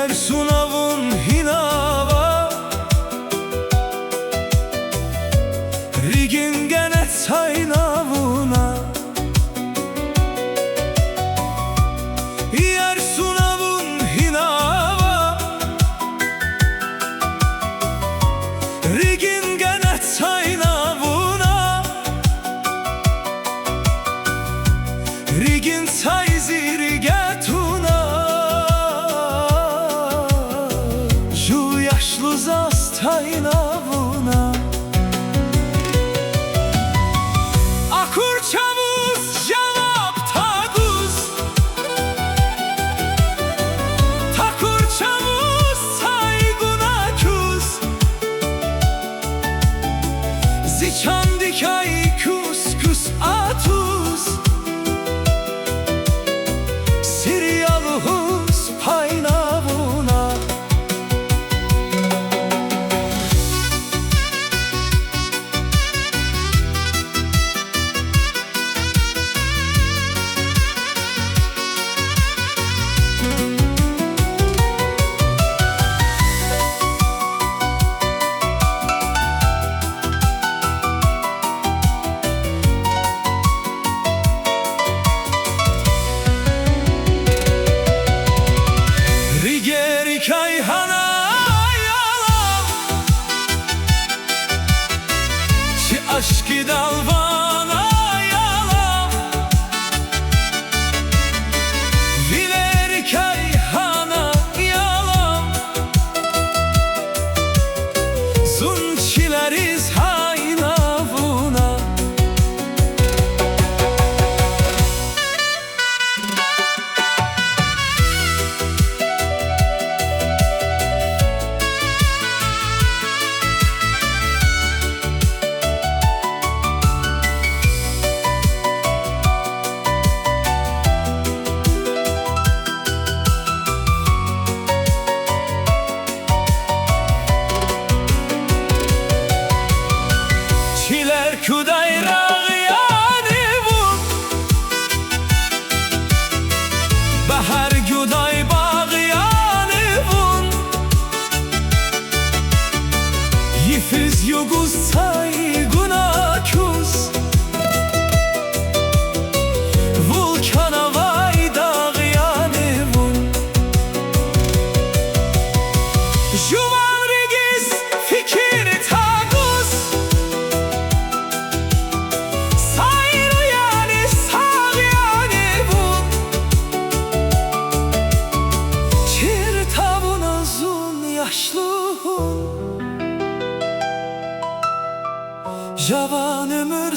Yer sunavun hinava Rigin gene saynavuna Yer sunavun hinava Rigin gene saynavuna Rigin sayzirge tuna Ju yaşlı zastaynavuna Akur çavuz cevap taguz Takur çavuz sayguna kuz Ziçan dikay kus kus atuz Siryaluhuz paynavuna Kayhana yalan Çi aşkı dalvana yalan Vileri kayhana yalan Zunçileriz haynavuna Kudayrağ yani vun Bahar güday bağ yani vun Yifiz yuguz sayguna kuz Vulkana vay dağ yani vun Juvan regiz fikir taguz Yaşlıhun Javan ömür